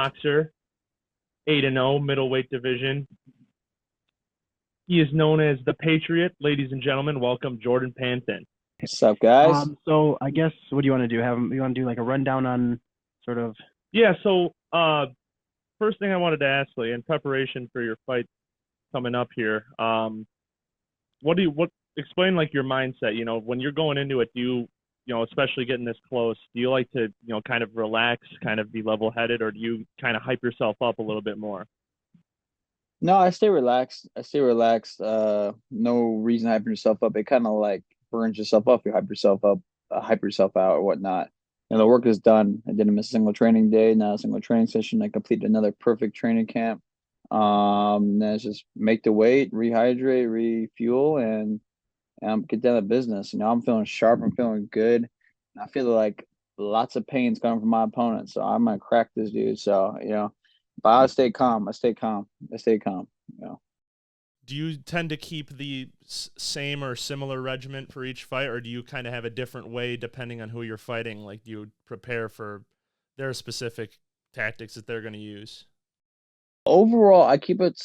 boxer, 8-0 middleweight division. He is known as the Patriot. Ladies and gentlemen, welcome Jordan Panthen. What's up, guys? So I guess what do you want to do? You want to do like a rundown on sort of Yeah, so first thing I wanted to ask you, in preparation for your fight coming up here, what explain like your mindset, when you're going into it, do you, especially getting this close, do you like to, kind of relax, kind of be level-headed, or do you kind of hype yourself up a little bit more? No, I stay relaxed. I stay relaxed. No reason hyping yourself up. It kind of like burns yourself up. You hype yourself up, hype yourself out or whatnot. The work is done. I didn't miss a single training day, not a single training session. I completed another perfect training camp. Then it's just make the weight, rehydrate, refuel, and get down to business. I'm feeling sharp. I'm feeling good. And I feel like lots of pain's coming from my opponent. So I'm gonna crack this dude. So, but I stay calm. I stay calm. I stay calm. Do you tend to keep the same or similar regimen for each fight, or do you kind of have a different way depending on who you're fighting? Like, do you prepare for their specific tactics that they're going to use? Overall, I keep it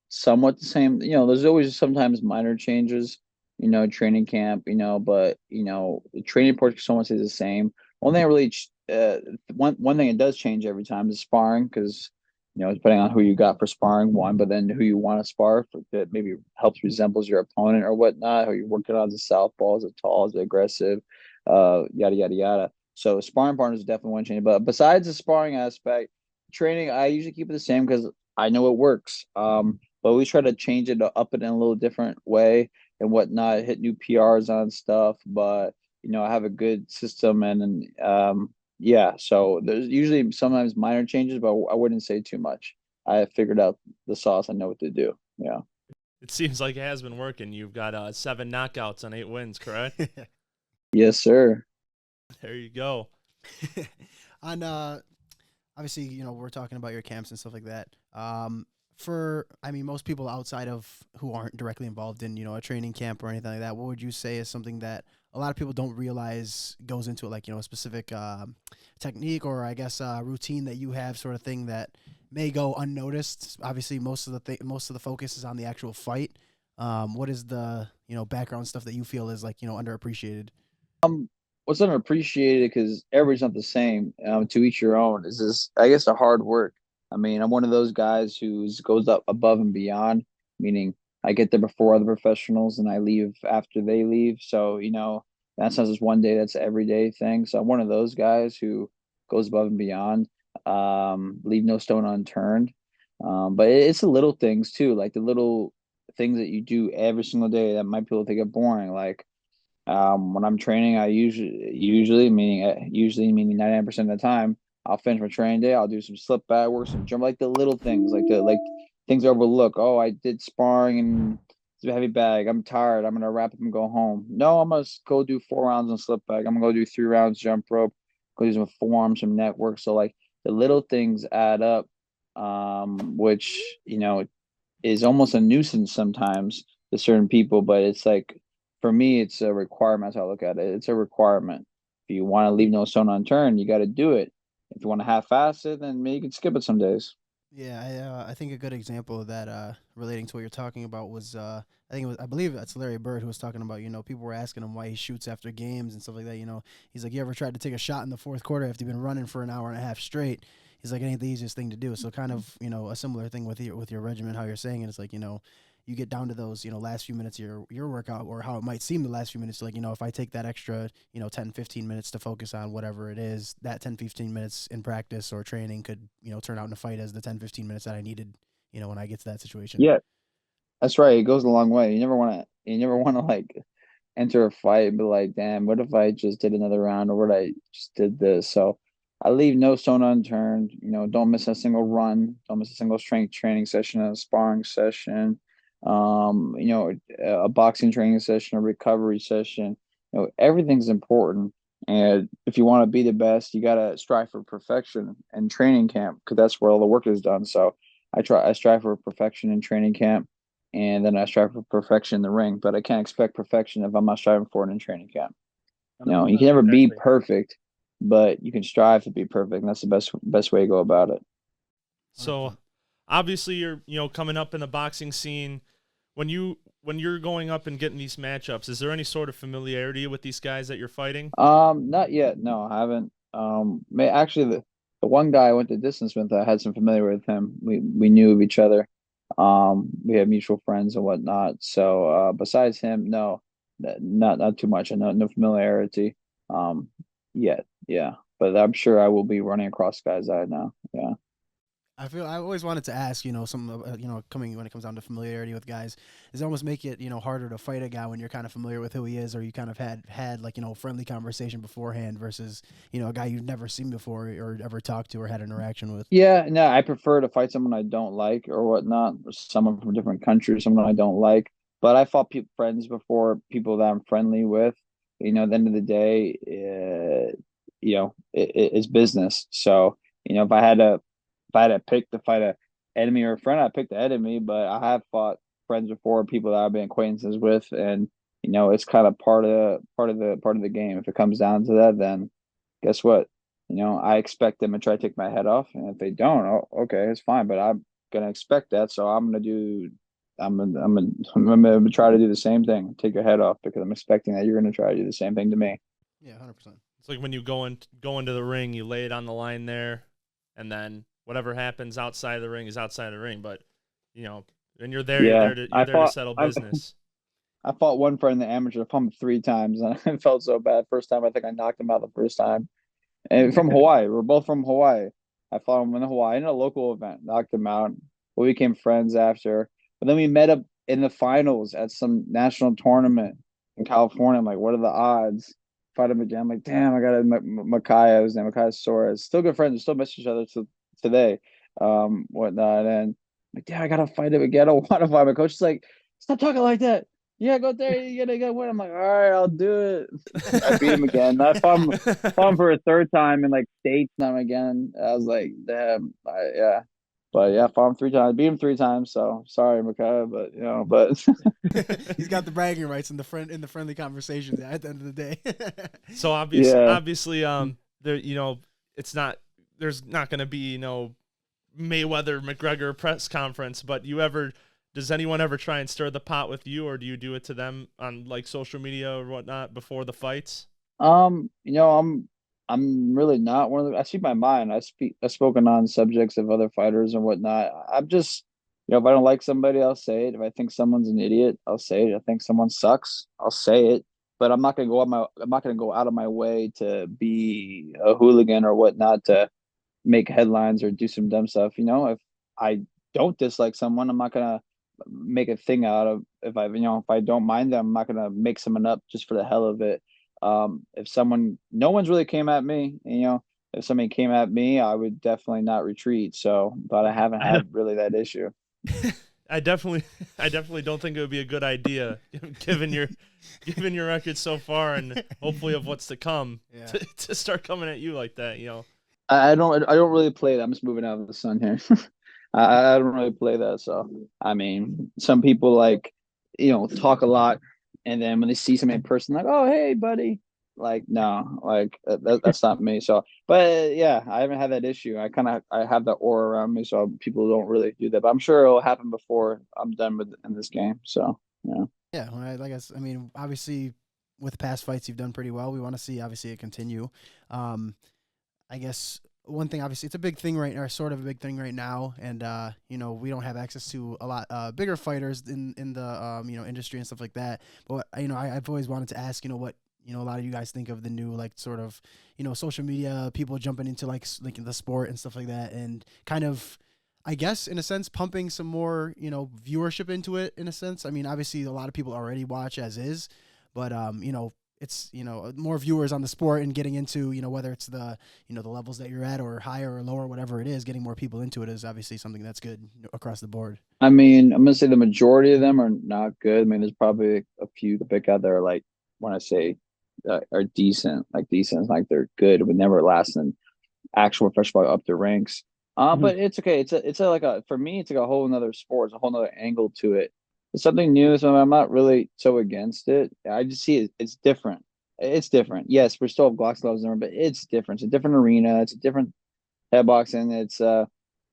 somewhat the same. There's always sometimes minor changes, training camp, but the training portion somewhat stays the same. One thing I really, one thing it does change every time is sparring because, depending on who you got for sparring, one, but then who you want to spar for that maybe helps resembles your opponent or whatnot, who you're working on as a southpaw, as a tall, as aggressive, yada, yada, yada. So sparring partners definitely one change. But besides the sparring aspect, training, I usually keep it the same because I know it works. But we try to change it up it in a little different way and whatnot, hit new PRs on stuff. But I have a good system and yeah. So there's usually sometimes minor changes, but I wouldn't say too much. I figured out the sauce. I know what to do. Yeah. It seems like it has been working. You've got 7 knockouts on 8 wins, correct? Yes, sir. There you go. on obviously, we're talking about your camps and stuff like that. Most people outside of who aren't directly involved in, a training camp or anything like that, what would you say is something that a lot of people don't realize goes into it, like, a specific technique or I guess routine that you have, sort of thing that may go unnoticed? Obviously, most of the focus is on the actual fight. What is the, background stuff that you feel is like, underappreciated? What's underappreciated because everybody's not the same. To each your own. Is this, I guess, the hard work. I'm one of those guys who goes up above and beyond, meaning I get there before other professionals and I leave after they leave. So, that's not just one day, that's an everyday thing. So I'm one of those guys who goes above and beyond, leave no stone unturned. But it's the little things too, like the little things that you do every single day that might people think are boring. Like when I'm training, I usually meaning 99% of the time, I'll finish my training day. I'll do some slip bag work, some jump, like the little things, like things I overlook. Oh, I did sparring and it's a heavy bag. I'm tired. I'm gonna wrap up and go home. No, I'm gonna go do 4 rounds on slip bag. I'm gonna go do 3 rounds jump rope. Go do some forearms, some neck work. So like the little things add up, which is almost a nuisance sometimes to certain people, but it's like for me, it's a requirement. That's how I look at it. It's a requirement. If you want to leave no stone unturned, you got to do it. If you want to half-ass it, then maybe you can skip it some days. Yeah, I think a good example of that, relating to what you're talking about, was I believe that's Larry Bird who was talking about, people were asking him why he shoots after games and stuff like that. He's like, you ever tried to take a shot in the fourth quarter after you've been running for an hour and a half straight? He's like, it ain't the easiest thing to do. So kind of, a similar thing with your regimen, how you're saying it. It's like, you get down to those, last few minutes of your workout, or how it might seem the last few minutes, like, if I take that extra, 10, 15 minutes to focus on whatever it is, that 10, 15 minutes in practice or training could, turn out in a fight as the 10, 15 minutes that I needed, when I get to that situation. Yeah, that's right. It goes a long way. You never want to like enter a fight and be like, damn, what if I just did another round or what I just did this? So I leave no stone unturned. Don't miss a single run. Don't miss a single strength training session, a sparring session, a boxing training session, a recovery session. Everything's important. And if you want to be the best, you got to strive for perfection in training camp because that's where all the work is done. So I strive for perfection in training camp and then I strive for perfection in the ring. But I can't expect perfection if I'm not striving for it in training camp. You can never be Exactly. perfect, but you can strive to be perfect. And that's the best way to go about it. So obviously you're, coming up in the boxing scene. When you're going up and getting these matchups, is there any sort of familiarity with these guys that you're fighting? Not yet. No, I haven't. Actually, the one guy I went the distance with, I had some familiar with him. We knew of each other. We had mutual friends and whatnot. So, besides him, no, not too much. No familiarity. Yet. Yeah, but I'm sure I will be running across guys I know. Yeah. I always wanted to ask, some, coming when it comes down to familiarity with guys, does it almost make it, harder to fight a guy when you're kind of familiar with who he is, or you kind of had like, friendly conversation beforehand versus, a guy you've never seen before or ever talked to or had an interaction with? Yeah, no, I prefer to fight someone I don't like or whatnot, or someone from a different country, someone I don't like. But I fought friends before, people that I'm friendly with. At the end of the day, it's business. So, if I had to pick to fight a enemy or a friend, I'd pick the enemy. But I have fought friends before, people that I've been acquaintances with, and it's kind of part of the game. If it comes down to that, then guess what? I expect them to try to take my head off, and if they don't, oh, okay, it's fine. But I'm gonna expect that, so I'm gonna try to do the same thing, take your head off, because I'm expecting that you're gonna try to do the same thing to me. Yeah, 100%. It's like when you go into the ring, you lay it on the line there, and then whatever happens outside the ring is outside the ring. But when you're there, Yeah, you're there to settle business. I fought one friend in the amateur. I fought him 3 times, and I felt so bad. First time, I think I knocked him out the first time. And from Hawaii, we're both from Hawaii. I fought him in Hawaii in a local event, knocked him out. We became friends after. But then we met up in the finals at some national tournament in California. I'm like, what are the odds? Fight him again. I'm like, damn, I got a Makaya. His name Makaya Suarez. Still good friends. We still message each other to today. Whatnot. And I'm like, yeah, I gotta fight him again. I don't want to fight. My coach is like, stop talking like that. Yeah, go there. You gotta win. I'm like, all right, I'll do it. I beat him again. Fought him for a third time in like states time again. I was like, damn, yeah. But yeah, fought him 3 times, beat him 3 times. So sorry, Makaya, but He's got the bragging rights in the friendly conversations at the end of the day. So yeah. obviously, there, it's not, there's not going to be, Mayweather McGregor press conference, but does anyone ever try and stir the pot with you, or do you do it to them on like social media or whatnot before the fights? Um, you know, I'm I'm really not one of the. I speak my mind. I've spoken on subjects of other fighters and whatnot. I'm just, if I don't like somebody, I'll say it. If I think someone's an idiot, I'll say it. I think someone sucks, I'll say it. But I'm not gonna go out of my way to be a hooligan or whatnot to make headlines or do some dumb stuff. If I don't dislike someone, I'm not gonna make a thing out of. If I don't mind them, I'm not gonna make someone up just for the hell of it. If someone, no one's really came at me, if somebody came at me, I would definitely not retreat. So, but I haven't I had really that issue. I definitely I definitely don't think it would be a good idea given your record so far and hopefully of what's to come Yeah. to start coming at you like that. I don't really play that. I'm just moving out of the sun here. I don't really play that. So I mean, some people like, talk a lot, and then when they see somebody in person, like, oh hey buddy, like no, like that's not me. So, but yeah, I haven't had that issue. I have that aura around me, so people don't really do that. But I'm sure it'll happen before I'm done with in this game. So yeah. Yeah, well, I mean, obviously, with past fights, you've done pretty well. We want to see, obviously, it continue. Um, I guess one thing, obviously, it's a big thing right now, sort of a big thing right now, and we don't have access to a lot bigger fighters in the industry and stuff like that. But I've always wanted to ask, what a lot of you guys think of the new like sort of social media, people jumping into like the sport and stuff like that, and kind of. I guess in a sense, pumping some more, viewership into it. In a sense, I mean, obviously, a lot of people already watch as is, but it's more viewers on the sport and getting into whether it's the levels that you're at or higher or lower, whatever it is, getting more people into it is obviously something that's good across the board. I mean, I'm gonna say the majority of them are not good. I mean, there's probably a few to pick out that are like, when I say are decent, like they're good, but never last in actual professional up the ranks. Mhm. But it's okay. It's like for me, it's like a whole another sport. It's a whole another angle to it. It's something new, so I'm not really so against it. I just see it. It's different. It's different. Yes, we're still have Glock gloves, but it's different. It's a different arena. It's a different head boxing. It's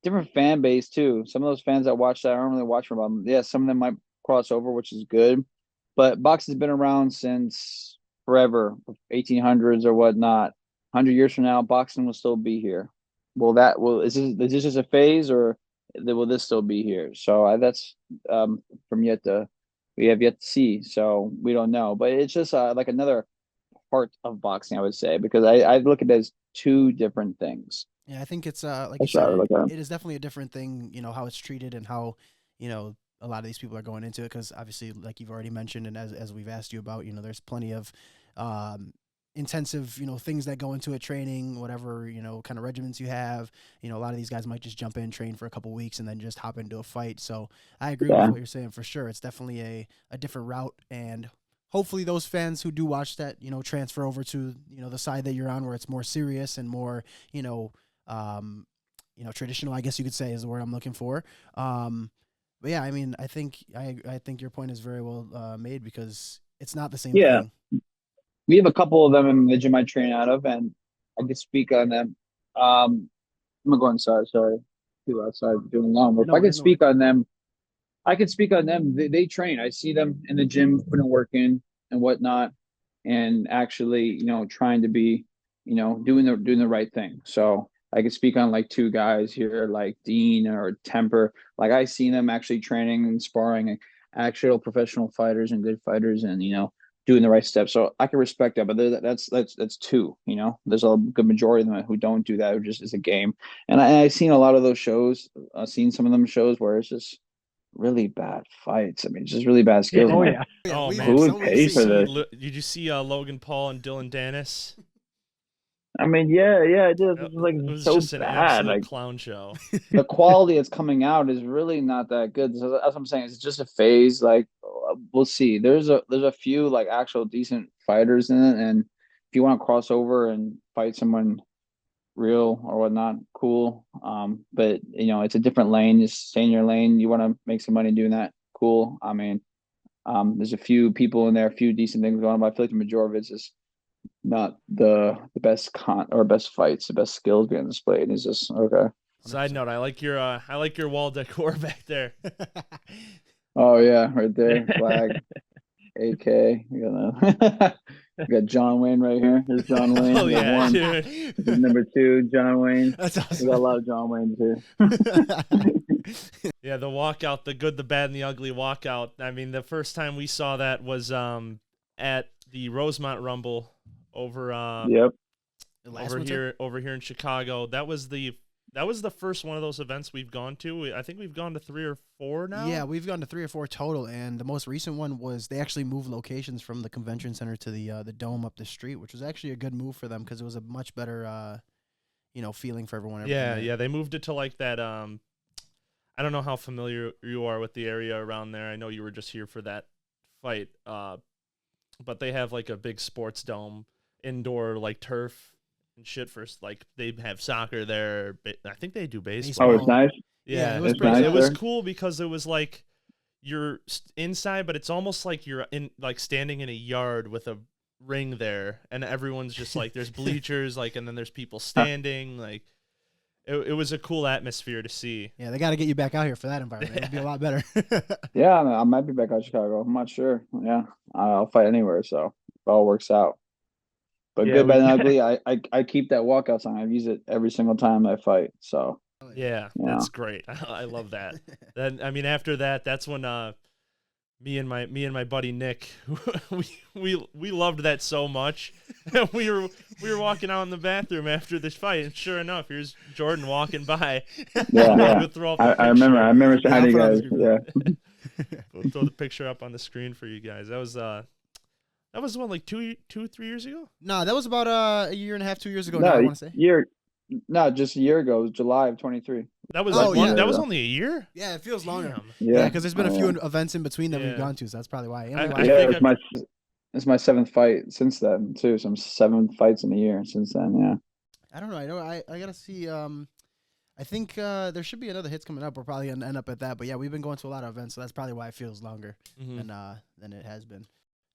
different fan base too. Some of those fans that watch that, I don't really watch from them. Yeah, some of them might cross over, which is good. But boxing's been around since forever, 1800s or whatnot. 100 years from now, boxing will still be here. Is this just a phase, or will this still be here? So that's from yet to we have yet to see. So we don't know, but it's just like another part of boxing, I would say, because I look at it as two different things. Yeah, I think it's like you That's what I said, would look at it. it is definitely a different thing, how it's treated and how, a lot of these people are going into it because obviously, like you've already mentioned, and as we've asked you about, there's plenty of intensive, things that go into it, training, whatever, kind of regimens you have. A lot of these guys might just jump in, train for a couple weeks, and then just hop into a fight. So I agree with Yeah. what you're saying for sure. It's definitely a different route, and hopefully those fans who do watch that, transfer over to, the side that you're on where it's more serious and more, um, traditional, I guess you could say is the word I'm looking for. But yeah, I mean, I think your point is very well made because it's not the same Yeah. thing. We have a couple of them in the gym I train out of, and I can speak on them. I'm gonna go inside. Sorry, people outside doing lawn work. If No I can worries, no worries. speak on them, I can speak on them. They train. I see them in the gym putting work in and whatnot, and actually, trying to be, doing the right thing. So I could speak on like two guys here, like Dean or Temper. Like I seen them actually training and sparring, and actual professional fighters and good fighters, and doing the right steps. So I can respect that, but that's two. There's a good majority of them who don't do that. Who just is a game. And I've seen a lot of those shows. I've seen some of them shows where it's just really bad fights. I mean, just really bad skills. Oh Like, yeah. Yeah, Oh we've- man. who would some we've pay seen. for this? Did you see Logan Paul and Dylan Dennis? I mean, yeah, it is. It It's like was so just an bad. absolute Like clown show. the quality that's coming out is really not that good. So that's what I'm saying. It's just a phase. Like we'll see. There's a few like actual decent fighters in it, and if you want to cross over and fight someone real or whatnot, cool. But it's a different lane. Just stay in your lane. You want to make some money doing that, cool. I mean, there's a few people in there, a few decent things going on, but I feel like the majority of it's just not the best best fights, the best skills being displayed. It's just okay. Side note, I like your wall decor back there. Oh yeah, right there, flag, AK. We got John Wayne right here. There's John Wayne. Oh We got yeah, one. dude. This is number two, John Wayne. That's We awesome. got a lot of John Waynes here. Yeah, the walkout, the good, the bad, and the ugly walkout. I mean, the first time we saw that was at the Rosemont Rumble over Yep. over here in Chicago. That was the first one of those events we've gone to. I think we've gone to 3 or 4 now. Yeah, we've gone to 3 or 4 total, and the most recent one was they actually moved locations from the convention center to the dome up the street, which was actually a good move for them because it was a much better feeling for everyone. Yeah, they moved it to like that. I don't know how familiar you are with the area around there. I know you were just here for that fight, but they have like a big sports dome, indoor like turf and shit for like they have soccer there. I think they do baseball. Oh, it's nice. Yeah, Yeah, it was It's pretty nice it was there. cool because it was like you're inside, but it's almost like you're in like standing in a yard with a ring there, and everyone's just like there's bleachers, like, and then there's people standing. Like it was a cool atmosphere to see. Yeah, they got to get you back out here for that environment. It'd be a lot better. Yeah, I might be back out of Chicago. I'm not sure. Yeah, I'll fight anywhere, so it all works out. But Yeah, good, bad, we- and ugly. I keep that walkout song. I've used it every single time I fight. So Yeah, Yeah. that's great. I love that. Then I mean, after that, that's when me and my buddy Nick, we loved that so much. we were walking out in the bathroom after this fight, and sure enough, here's Jordan walking by. yeah. We'll throw up the I remember Yeah, saying to you I'll guys. put it on the Yeah, We'll throw the picture up on the screen for you guys. That was what, like 3 years ago. Nah, that was about a year and a half, 2 years ago. no, now, I want to say. just a year ago. It was July of 23. That was Oh, like yeah. that was only a year. Yeah, it feels longer. Damn. Yeah, because there's been a Oh, few yeah. events in between that Yeah. we've gone to, so that's probably why. I Yeah, think it's my 7th fight since then too. Some 7 fights in a year since then. Yeah. I don't know. I gotta see. I think there should be another hits coming up. We're probably gonna end up at that. But yeah, we've been going to a lot of events, so that's probably why it feels longer Mhm. than it has been.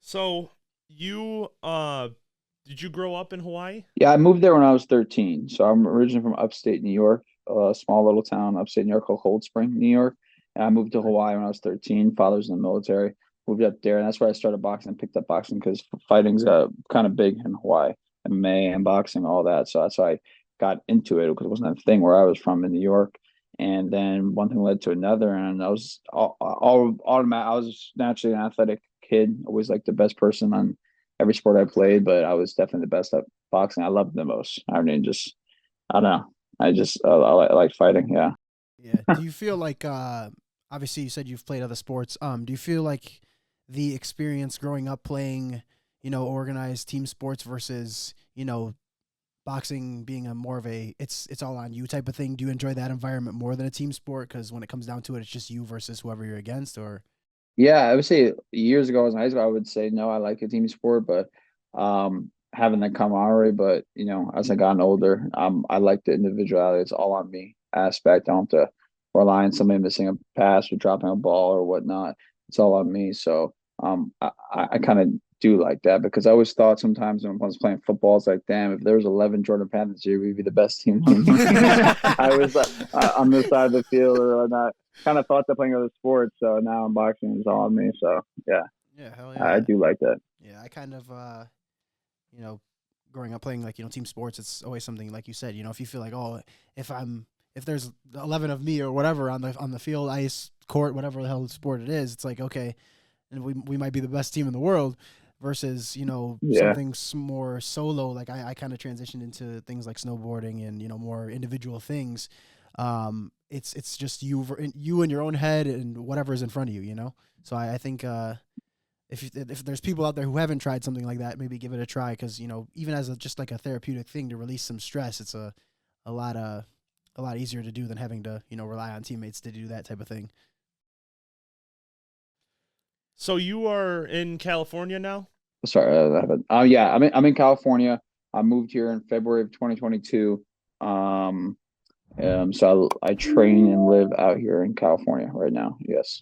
So you did you grow up in Hawaii? Yeah, I moved there when I was 13. So I'm originally from upstate New York. a small little town upstate New York called Cold Spring, New York. And I moved to Hawaii when I was 13. Father's in the military. Moved up there, and that's where I started boxing. Picked up boxing because fighting's kind of big in Hawaii, MMA and boxing, all that. So that's why I got into it because it wasn't a thing where I was from in New York. And then one thing led to another, and I was all automatic. I was naturally an athletic kid, always like the best person on every sport I played, but I was definitely the best at boxing. I loved it the most. I mean, just I don't know. I like fighting. Yeah. Yeah. Do you feel like obviously you said you've played other sports. Do you feel like the experience growing up playing, organized team sports versus, boxing being a more of a it's all on you type of thing? Do you enjoy that environment more than a team sport? Because when it comes down to it, it's just you versus whoever you're against, or Yeah, I would say years ago as in high school, I would say no, I like a team sport, but having that camaraderie. But as I gotten older, I like the individuality. It's all on me aspect. I don't have to rely on somebody missing a pass or dropping a ball or whatnot. It's all on me. So I kind of do like that because I always thought sometimes when I was playing football, it's like, damn, if there was 11 Jordan Panthers here, we'd be the best team. I was on this side of the field or whatnot. Kind of thought that playing other sports, so now I'm boxing is all on me. So yeah, yeah, hell I yeah, do like that. yeah. I kind of you know, growing up playing like team sports, it's always something like you said. If you feel like if I'm if there's 11 of me or whatever on the field, ice, court, whatever the hell sport it is, it's like okay, and we might be the best team in the world versus Yeah, something more solo. Like I kind of transitioned into things like snowboarding and more individual things. It's just you in your own head and whatever is in front of you. So I think if there's people out there who haven't tried something like that, maybe give it a try because even as just like a therapeutic thing to release some stress, it's a lot a lot easier to do than having to rely on teammates to do that type of thing. So you are in California now? sorry. Yeah, I'm in California. I moved here in February of 2022. Um, so I train and live out here in California right now. Yes.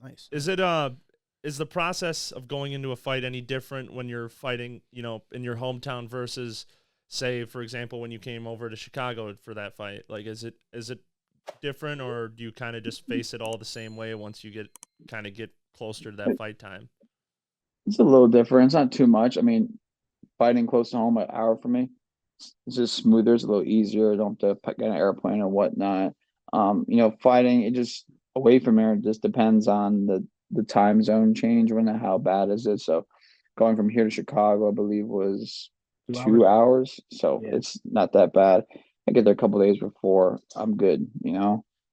Nice. Is the process of going into a fight any different when you're fighting, in your hometown versus, say, for example, when you came over to Chicago for that fight? Like, is it different, or do you kind of just face it all the same way once you get closer to that fight time? It's a little different. It's not too much. I mean, fighting close to home, an hour for me. It's just smoother. It's a little easier. I don't have to get an airplane or whatnot. Fighting it just away from here. It just depends on the time zone change when how bad is it. So going from here to Chicago, I believe was 2 hours. 2 hours. So Yeah. it's not that bad. I get there a couple days before I'm good.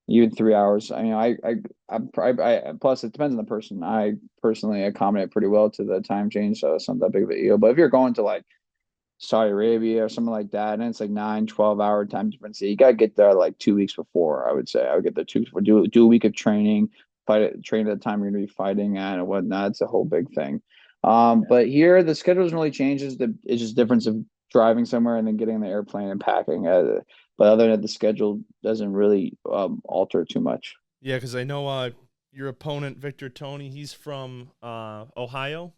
Even 3 hours. I mean, plus it depends on the person. I personally accommodate pretty well to the time change, so it's not that big of a deal. But if you're going to like Saudi Arabia or something like that, and it's like 9, 12 hour time difference. You gotta get there like 2 weeks before, I would say. I would get there 2 weeks before, do a week of training, train at the time you're gonna be fighting at and whatnot. It's a whole big thing. But here the schedule doesn't really change. It's just difference of driving somewhere and then getting on the airplane and packing. But other than that, the schedule doesn't really alter too much. Yeah, because I know your opponent, Victor Tony, he's from Ohio.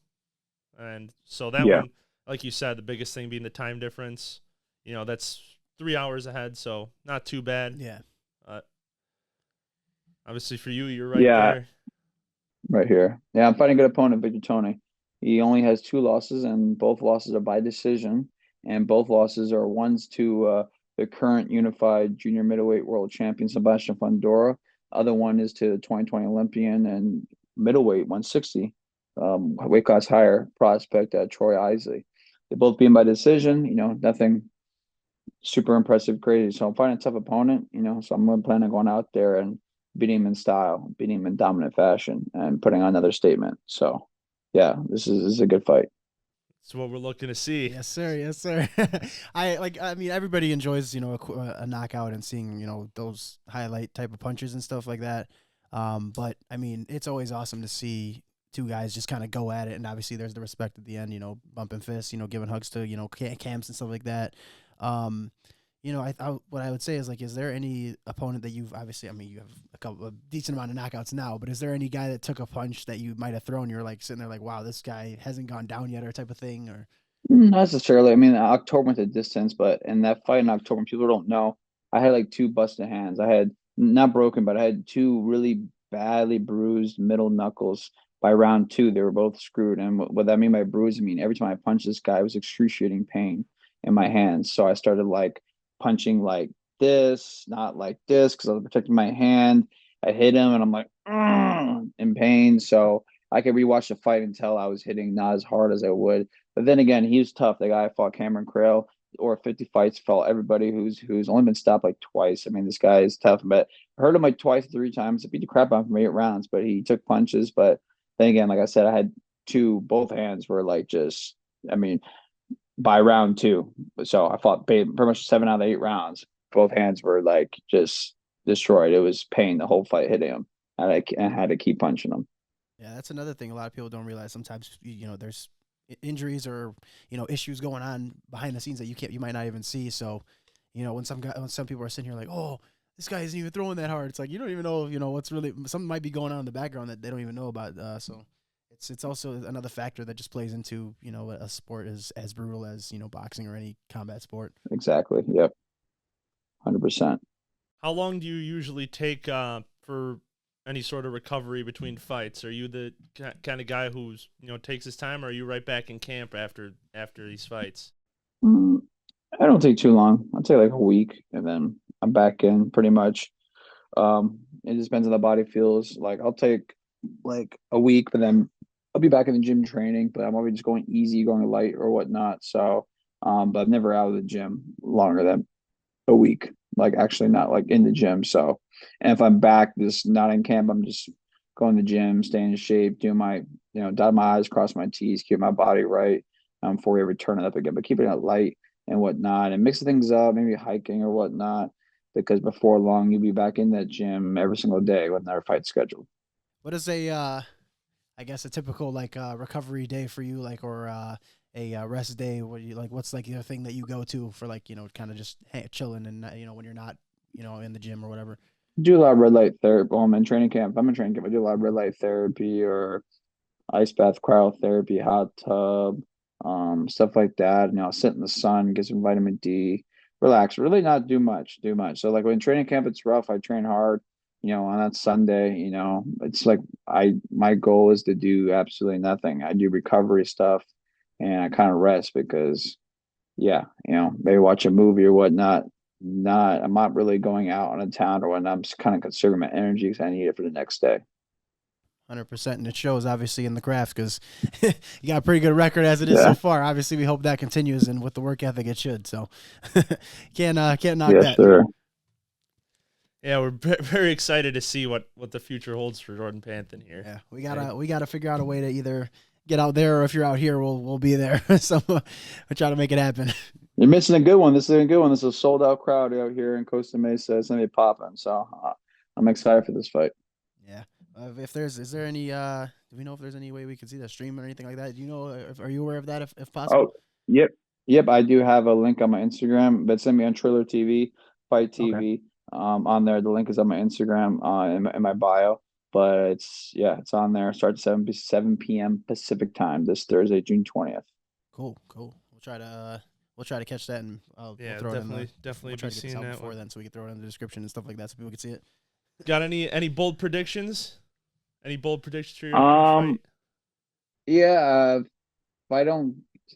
And so that Yeah. one, like you said, the biggest thing being the time difference. That's 3 hours ahead, so not too bad. Yeah. Obviously for you, you're right Yeah, there. right here. Yeah, I'm fighting a good opponent, Victor Tony. He only has two losses, and both losses are by decision. And both losses are ones to the current unified junior middleweight world champion, Sebastian Fundora. Other one is to the 2020 Olympian and middleweight 160, weight class higher prospect Troy Isley. They both being by decision, nothing super impressive, crazy. So I'm fighting a tough opponent, so I'm going to plan on going out there and beating him in style, beating him in dominant fashion, and putting on another statement. So, yeah, this is a good fight. That's what we're looking to see. Yes, sir. Yes, sir. I mean, everybody enjoys, a knockout and seeing, those highlight type of punches and stuff like that. But I mean, it's always awesome to see two guys just kind of go at it. And obviously there's the respect at the end, bumping fists, giving hugs to, camps and stuff like that. Um, what I would say is like, is there any opponent that you've obviously, I mean, you have a decent amount of knockouts now, but is there any guy that took a punch that you might have thrown? You're like sitting there like, wow, this guy hasn't gone down yet or type of thing or. Not necessarily. I mean, October went the distance, but in that fight in October, people don't know. I had like two busted hands. I had not broken, but I had two really badly bruised middle knuckles by round two. They were both screwed. And what that mean by bruise, I mean every time I punched this guy, it was excruciating pain in my hands. So I started like punching like this, not like this, because I was protecting my hand. I hit him and I'm like in pain. So I could rewatch the fight and tell I was hitting not as hard as I would. But then again, he was tough. The guy I fought, Cameron Crail, or 50 fights, fought everybody who's only been stopped like twice. I mean, this guy is tough, but I heard him like twice, three times. I beat the crap out of him for 8 rounds, but he took punches. But then again, like I said, I had both hands were like just, I mean, by round two. So I fought pretty much 7 out of the 8 rounds. Both hands were like just destroyed. It was pain the whole fight hitting him. I had to keep punching him. Yeah, that's another thing a lot of people don't realize. Sometimes there's injuries or issues going on behind the scenes that you might not even see. So, when some people are sitting here like, oh, this guy isn't even throwing that hard. It's like you don't even know what's really something might be going on in the background that they don't even know about. So it's also another factor that just plays into a sport as brutal as boxing or any combat sport. Exactly. Yep. 100%. How long do you usually take for any sort of recovery between fights? Are you the kind of guy who's takes his time, or are you right back in camp after these fights? Mm, I don't take too long. I'll take like a week and then I'm back in pretty much. It just depends on the body feels. Like I'll take like a week, but then I'll be back in the gym training, but I'm always just going easy, going light or whatnot. So, but I'm never out of the gym longer than a week, like actually not like in the gym. So, and if I'm back, just not in camp, I'm just going to the gym, staying in shape, doing my, dot my I's, cross my T's, keep my body right before we return it up again, but keeping it light and whatnot and mixing things up, maybe hiking or whatnot, because before long, you'll be back in that gym every single day with another fight scheduled. What is I guess a typical like recovery day for you, like or a rest day? What do you like? What's like the thing that you go to for like kind of just chilling and when you're not in the gym or whatever? Do a lot of red light therapy. Well, I'm in training camp. If I'm in training camp, I do a lot of red light therapy or ice bath, cryotherapy, hot tub, stuff like that. Sit in the sun, get some vitamin D, relax, really not do much. So like when training camp, it's rough. I train hard, on that Sunday, it's like my goal is to do absolutely nothing. I do recovery stuff and I kind of rest because yeah, maybe watch a movie or whatnot. I'm not really going out on a town or whatnot. I'm just kind of conserving my energy because I need it for the next day. 100%, and it shows obviously in the craft because you got a pretty good record as it is Yeah. so far. Obviously, we hope that continues, and with the work ethic, it should. So can't knock Yes, that. sir. Yeah, we're very excited to see what the future holds for Jordan Panthen here. Yeah, we gotta figure out a way to either get out there, or if you're out here, we'll be there. So we'll try to make it happen. You're missing a good one. This is a good one. This is a sold out crowd out here in Costa Mesa. It's gonna be popping. So I'm excited for this fight. Yeah. If is there any do we know if there's any way we could see that stream or anything like that? Do you know? Are you aware of that if possible? Oh, yep, yep. I do have a link on my Instagram, but send me on Triller TV, Fight Okay. TV. On there, the link is on my Instagram, in my bio. But it's on there. Starts 7 p.m. Pacific time this Thursday, June 20th. Cool. We'll try to catch that and Yeah, we'll throw it in the, definitely we'll try be to get this seeing out that before one. then so we can throw it in the description and stuff like that so people can see it. Got any bold predictions? Any bold predictions for your Um, fight? yeah.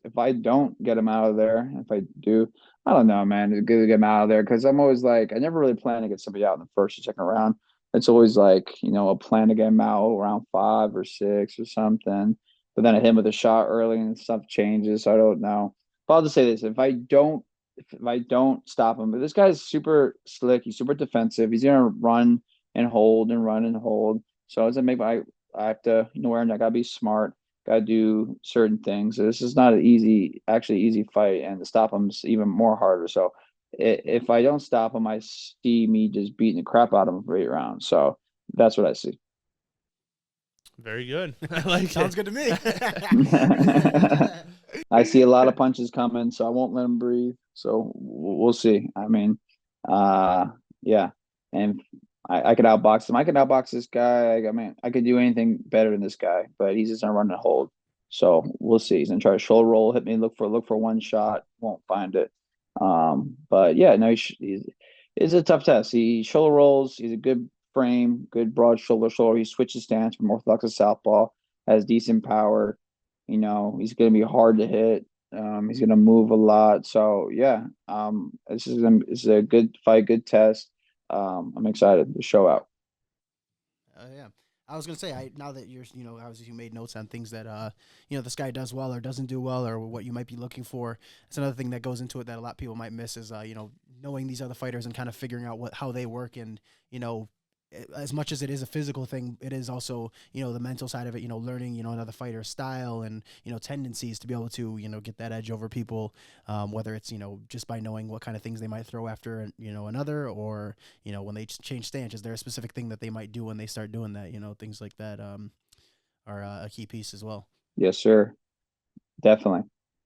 If I don't get him out of there, if I do, I don't know, man. It's good to get him out of there because I'm always like, I never really plan to get somebody out in the first or second round. It's always like, a plan to get him out around 5 or 6 or something. But then I hit him with a shot early and stuff changes. So I don't know. But I'll just say this: if I don't stop him, but this guy's super slick. He's super defensive. He's gonna run and hold and run and hold. So as I make I have to, I gotta be smart, gotta do certain things. So this is not an easy fight, and to stop him is even more harder. So if I don't stop him, I see me just beating the crap out of him for 8 rounds. So that's what I see. Very good. I like Sounds it. good to me. I see a lot of punches coming, so I won't let him breathe. So we'll see. I mean, uh, yeah, and I could outbox him. I could outbox this guy. I mean, I could do anything better than this guy, but he's just gonna run and hold. So we'll see. He's gonna try to shoulder roll, hit me, look for one shot, won't find it. But yeah, no, It's a tough test. He shoulder rolls. He's a good frame, good broad shoulder. He switches stance from orthodox to southpaw. Has decent power. He's going to be hard to hit. He's going to move a lot. So yeah, this is a good fight, good test. I'm excited to show out. Yeah. I was gonna say, now that you're, obviously you made notes on things that, this guy does well or doesn't do well, or what you might be looking for. It's another thing that goes into it that a lot of people might miss is, knowing these other fighters and kind of figuring out how they work, and as much as it is a physical thing, it is also, the mental side of it, learning, another fighter's style and, tendencies to be able to, get that edge over people, whether it's, just by knowing what kind of things they might throw after, another, or, when they change stance, is there a specific thing that they might do when they start doing that, things like that, are a key piece as well. Yes, sir. Definitely.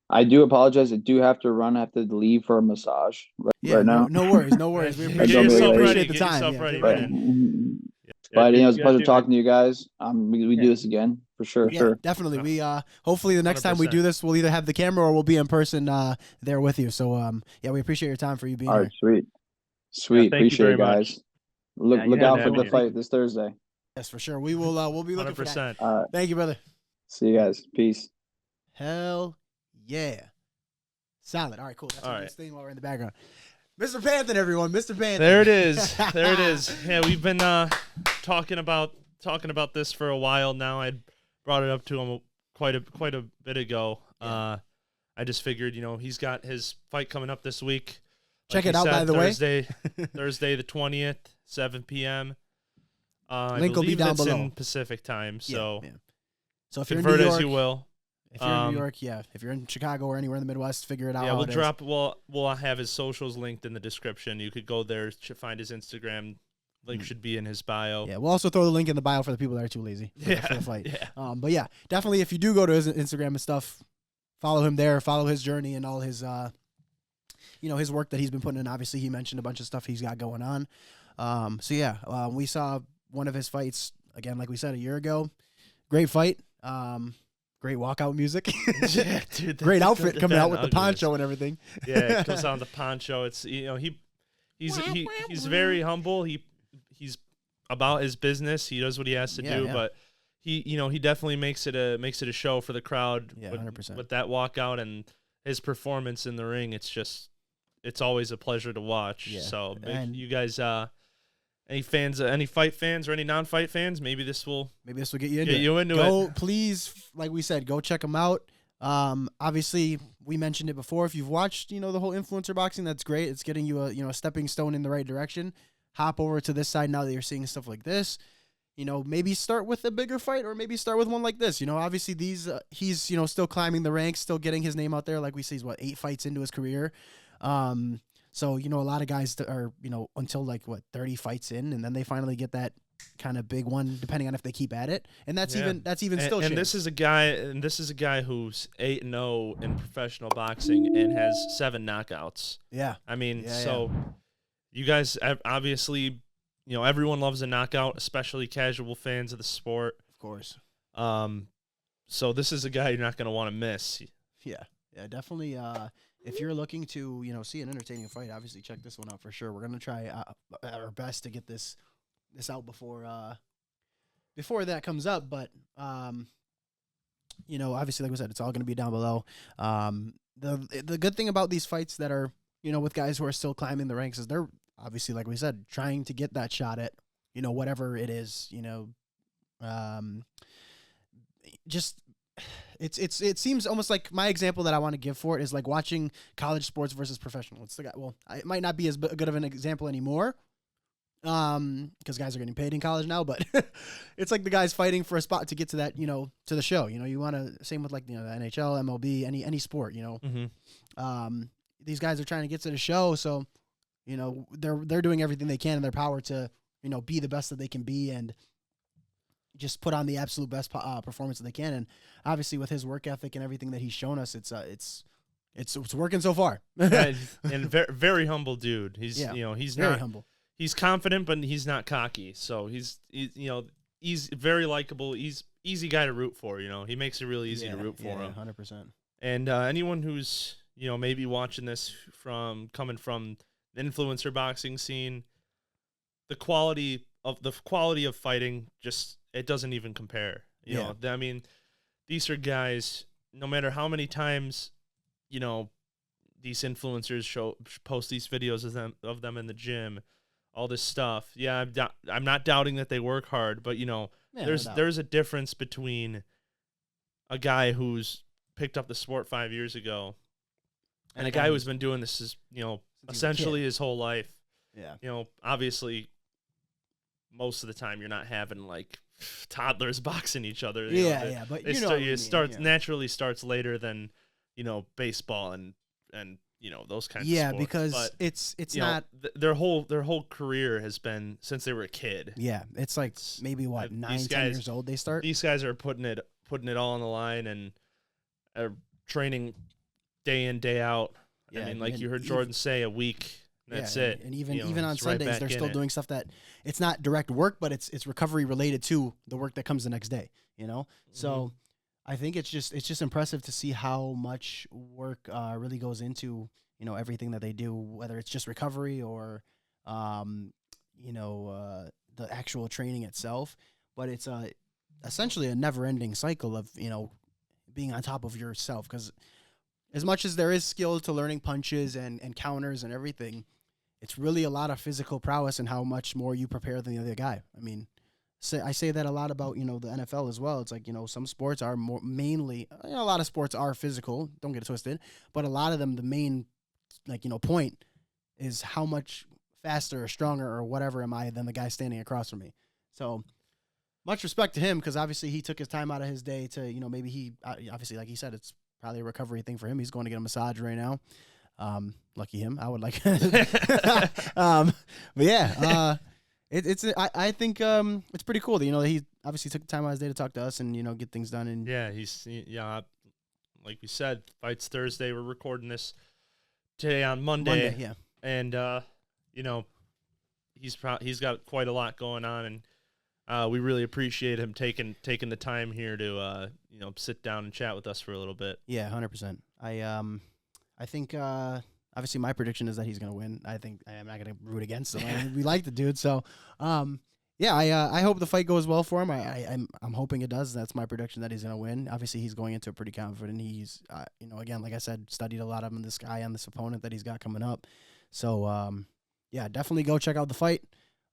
I do apologize. I do have to run. I have to leave for a massage right now. No worries. No worries. We Get appreciate ready, the get time. yourself Yeah, ready, But, man. but Yeah, it's a pleasure talking to you guys. We do this again for sure. Yeah, Sure. definitely. We hopefully the next time we 100%. do this, we'll either have the camera or we'll be in person there with you. So yeah, we appreciate your time for you being All here. right. Sweet. thank you Appreciate very it, guys. much. Look you out had for to the have fight this Thursday. Yes, for sure. We'll be looking for that. 100%. All right. Thank you, brother. See you guys. Peace. Hell yeah. Solid. All right, cool. That's All a good right. thing while we're in the background. Mr. Panthen, everyone. Mr. Panthen. There it is. There it is. Yeah, we've been talking about this for a while now. I brought it up to him quite a bit ago. Yeah. I just figured, he's got his fight coming up this week. Check Like it out, he by said, the way. Thursday the 20th, 7 p.m. Link will be down that's below. in Pacific time, so Yeah. So if you're in convert New as York, you will. if you're in New York, yeah. If you're in Chicago or anywhere in the Midwest, figure it out. Yeah, how we'll it is. drop. We'll have his socials linked in the description. You could go there to find his Instagram. Link should be in his bio. Yeah, we'll also throw the link in the bio for the people that are too lazy for the fight. Yeah. But yeah, definitely if you do go to his Instagram and stuff, follow him there, follow his journey and all his his work that he's been putting in. Obviously, he mentioned a bunch of stuff he's got going on. So yeah, we saw one of his fights again, like we said a year ago. Great fight. Great walkout music. Yeah, dude, Great outfit coming out with the poncho and everything. Yeah, it goes on the poncho. It's he's very humble. He's about his business. He does what he has to do, but he definitely makes it a show for the crowd. Yeah, 100%. With that walkout and his performance in the ring, it's always a pleasure to watch. Yeah. So And you guys, any fans, any fight fans or any non-fight fans, maybe this will get you into it. Go, please, like we said, go check him out. Obviously, we mentioned it before. If you've watched, the whole influencer boxing, that's great. It's getting you a stepping stone in the right direction. Hop over to this side now that you're seeing stuff like this. Maybe start with a bigger fight, or maybe start with one like this. Obviously these he's still climbing the ranks, still getting his name out there. Like we see, he's 8 fights into his career. So a lot of guys are until 30 fights in, and then they finally get that kind of big one, depending on if they keep at it. And that's even still. And this is a guy who's 8-0 in professional boxing and has 7 knockouts. Yeah. I mean, you guys obviously, everyone loves a knockout, especially casual fans of the sport. Of course. So this is a guy you're not going to want to miss. Yeah. Yeah, definitely. If you're looking to, see an entertaining fight, obviously check this one out for sure. We're going to try our best to get this out before that comes up, but obviously, like we said, it's all going to be down below. The good thing about these fights that are, with guys who are still climbing the ranks is they're obviously, like we said, trying to get that shot at, whatever it is, just it seems almost like my example that I want to give for it is like watching college sports versus professional. It's the guy. Well, it might not be as good of an example anymore, because guys are getting paid in college now. But it's like the guys fighting for a spot to get to that, to the show. You want to same with the NHL, MLB, any sport. Mm-hmm. These guys are trying to get to the show, so they're doing everything they can in their power to be the best that they can be and just put on the absolute best performance that they can. And obviously with his work ethic and everything that he's shown us, it's working so far. and very, very humble dude. He's he's very not humble. He's confident, but he's not cocky. So he's very likable. He's easy guy to root for. He makes it really easy to root for him. 100%. And anyone who's maybe watching this coming from influencer boxing scene, the quality of fighting, just it doesn't even compare. You know, I mean, these are guys, no matter how many times, you know, these influencers post these videos of them in the gym, all this stuff. Yeah, I'm not doubting that they work hard, but you know, there's a difference between a guy who's picked up the sport 5 years ago and a guy who's been doing this essentially his whole life. Yeah. You know, obviously most of the time you're not having like toddlers boxing each other. But naturally starts later than, you know, baseball and you know, those kinds of sports. Yeah, because but, it's not their whole career has been since they were a kid. Yeah, it's like maybe 10 years old they start. These guys are putting it all on the line and are training day in, day out. Yeah, I mean, like you heard Jordan say, a week. That's it. And even on Sundays, they're still doing stuff that it's not direct work, but it's recovery related to the work that comes the next day. You know, so I think it's just impressive to see how much work really goes into, you know, everything that they do, whether it's just recovery or you know, the actual training itself. But it's essentially a never-ending cycle of, you know, being on top of yourself, because as much as there is skill to learning punches and counters and everything, it's really a lot of physical prowess and how much more you prepare than the other guy. I mean, I say that a lot about, you know, the NFL as well. It's like, you know, some sports are mainly, you know, a lot of sports are physical, don't get it twisted, but a lot of them, the main, like, you know, point is how much faster or stronger or whatever am I than the guy standing across from me. So much respect to him, because obviously he took his time out of his day to, you know, maybe he, obviously, like he said, it's probably a recovery thing for him. He's going to get a massage right now. Lucky him. I would like, but yeah, I think it's pretty cool that, you know, he obviously took the time out of his day to talk to us and, you know, get things done. And like we said, fight's Thursday. We're recording this today on Monday. Yeah. And you know, he's got quite a lot going on, and we really appreciate him taking the time here to you know, sit down and chat with us for a little bit. Yeah, 100%. I think obviously my prediction is that he's going to win. I think I am not going to root against him. I mean, we like the dude, so yeah. I hope the fight goes well for him. I'm hoping it does. That's my prediction, that he's going to win. Obviously, he's going into it pretty confident. He's you know, again, like I said, studied a lot of this guy on this opponent that he's got coming up. So yeah, definitely go check out the fight.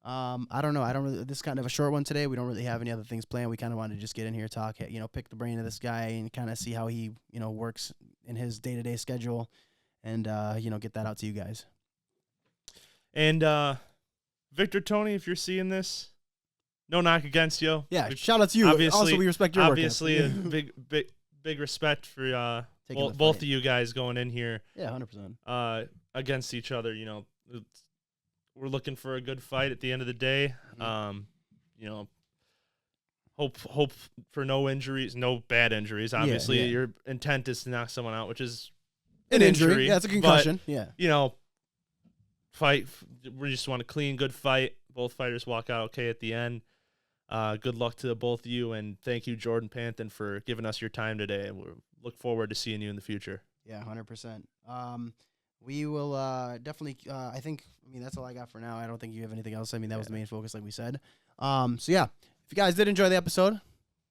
I don't know. This is kind of a short one today. We don't really have any other things planned. We kind of wanted to just get in here, talk, you know, pick the brain of this guy and kind of see how he, you know, works in his day-to-day schedule, and, you know, get that out to you guys. And, Victor, Tony, if you're seeing this, no knock against you. Yeah. Shout out to you. Obviously, also, we respect your work. Obviously, a big respect for, both of you guys going in here. Yeah. 100%. Against each other. You know, we're looking for a good fight at the end of the day. You know, hope for no injuries, no bad injuries. Obviously, your intent is to knock someone out, which is an injury. Yeah, it's a concussion. But, you know, fight. We just want a clean, good fight. Both fighters walk out okay at the end. Good luck to both of you, and thank you, Jordan Panthen, for giving us your time today. And we look forward to seeing you in the future. Yeah, 100%. We will definitely. I mean, that's all I got for now. I don't think you have anything else. I mean, that was the main focus, like we said. So yeah, if you guys did enjoy the episode,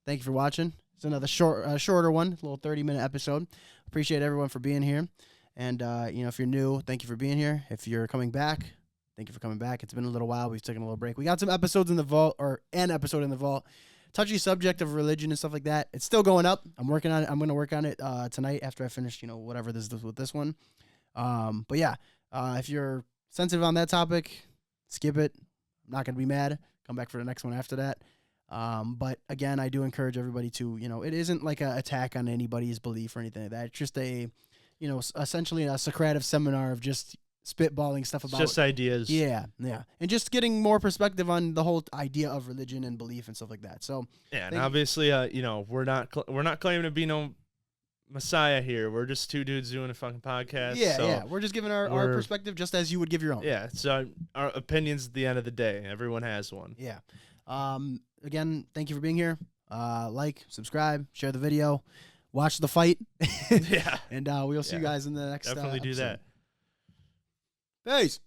thank you for watching. It's another shorter one, a little 30-minute episode. Appreciate everyone for being here. And you know, if you're new, thank you for being here. If you're coming back, thank you for coming back. It's been a little while. We've taken a little break. We got some episodes in the vault, or an episode in the vault. Touchy subject of religion and stuff like that. It's still going up. I'm working on it. I'm going to work on it tonight after I finish, you know, whatever this is with this one. But yeah, if you're sensitive on that topic, skip it. I'm not going to be mad. Come back for the next one after that. But again, I do encourage everybody to, you know, it isn't like an attack on anybody's belief or anything like that. It's just a, you know, essentially a Socratic seminar of just spitballing stuff about just ideas. Yeah. And just getting more perspective on the whole idea of religion and belief and stuff like that. So yeah, and obviously, you know, we're not claiming to be no Messiah here. We're just two dudes doing a fucking podcast. Yeah, so yeah. We're just giving our perspective just as you would give your own. Yeah. So our opinions at the end of the day, everyone has one. Yeah. Again, thank you for being here. Like, subscribe, share the video, watch the fight. Yeah. And we'll see you guys in the next Definitely do episode. that. Peace.